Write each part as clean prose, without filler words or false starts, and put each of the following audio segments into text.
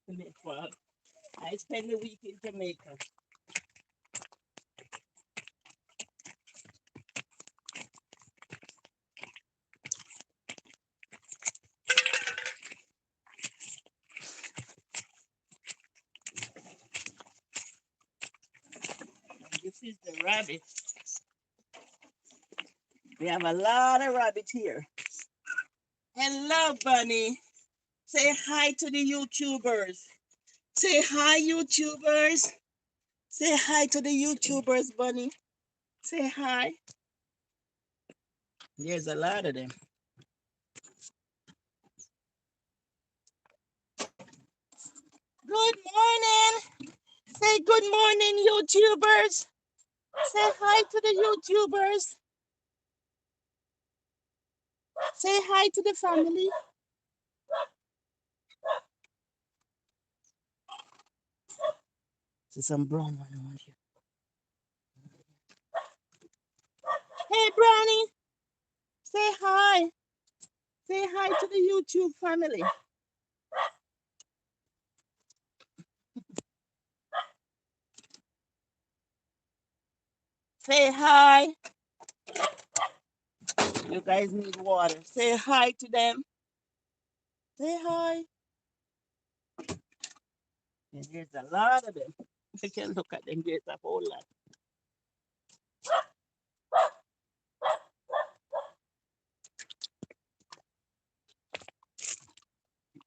to make fun. I spend the week in Jamaica. This is the rabbit. We have a lot of rabbit here. Hello, Bunny. Say hi to the YouTubers. Say hi, YouTubers. Say hi to the YouTubers, Bunny. Say hi. There's a lot of them. Good morning. Say good morning, YouTubers. Say hi to the YouTubers. Say hi to the family. See some brown one around here. Hey, Brownie. Say hi. Say hi to the YouTube family. Say hi. You guys need water. Say hi to them. Say hi. And there's a lot of them. You can look at them. There's a whole lot.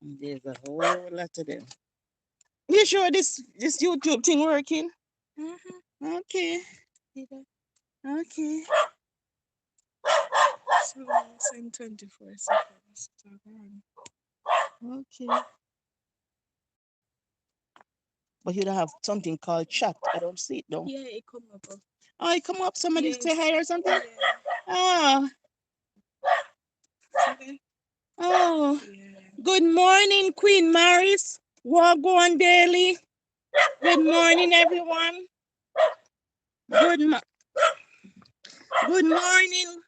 There's a whole lot of them. You sure this YouTube thing working? Okay. Okay. So it's in 24 seconds. Okay. But you don't have something called chat. I don't see it though. Yeah, it come up. Oh, it come up. Somebody Yes. say hi or something. Yeah. Oh. Okay. Oh. Yeah. Good morning, Queen Maris. Wagwan Daily. Good morning, everyone. Good Good morning,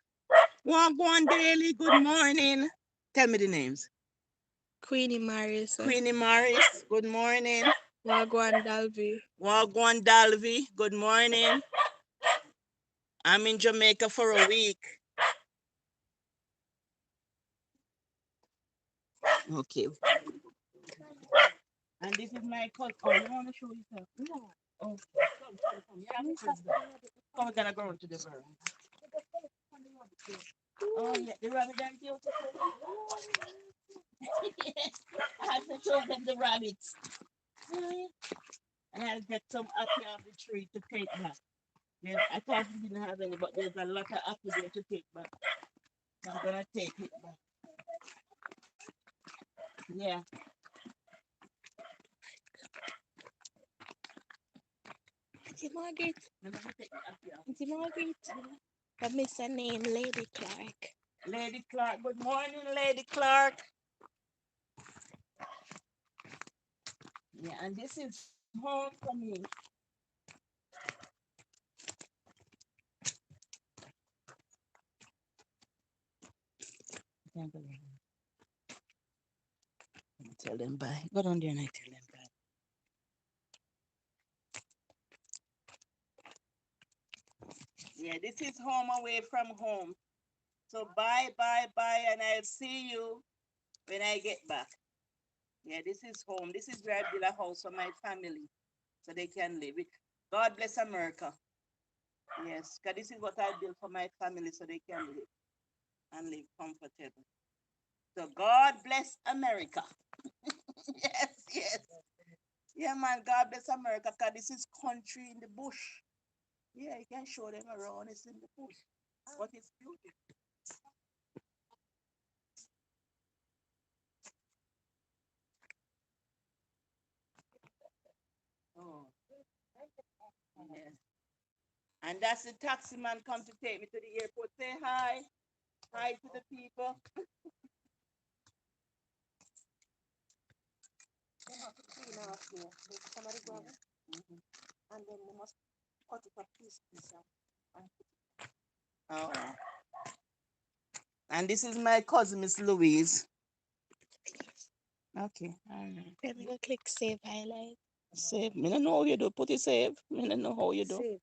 Wagwan Daily. Good morning. Tell me the names. Queenie Maris. Queenie Maris. Good morning. Wagwan Dalby. Wagwan Dalvi. Good morning. I'm in Jamaica for a week. Okay. And this is my cousin. Oh, you want to show yourself? Yeah. Oh, come. Yeah, we're gonna go into the veranda. Oh, yeah, the rabbit are beautiful. I have to show them the rabbits. And I'll get some apple off the tree to take back. Yes, I thought we didn't have any, but there's a lot of apple there to take back. I'm gonna take it back. Yeah. Auntie Margaret. I'm gonna take the apple off. Auntie Margaret. I miss her name, Lady Clark. Lady Clark. Good morning, Lady Clark. Yeah, and this is home for me. Can't believe it. I tell them bye. Go down there and I tell them bye. Yeah, this is home away from home. So bye, bye, bye, and I'll see you when I get back. Yeah, this is home. This is where I build a house for my family so they can live. God bless America. Yes, because this is what I built for my family so they can live and live comfortable. So God bless America. Yes, yes. Yeah, man, God bless America because this is country in the bush. Yeah, you can show them around. It's in the bush. But it's beautiful. Oh, yeah. And that's the taxi man come to take me to the airport. Say hi. Hi to the people. They have to clean off here. There's somebody grab it. And then they must cut it a piece. Oh. And this is my cousin, Miss Louise. Okay, all right. Then we go click save highlight. Save. Me don't know how you do. Put it save. Me don't know how you do. Save.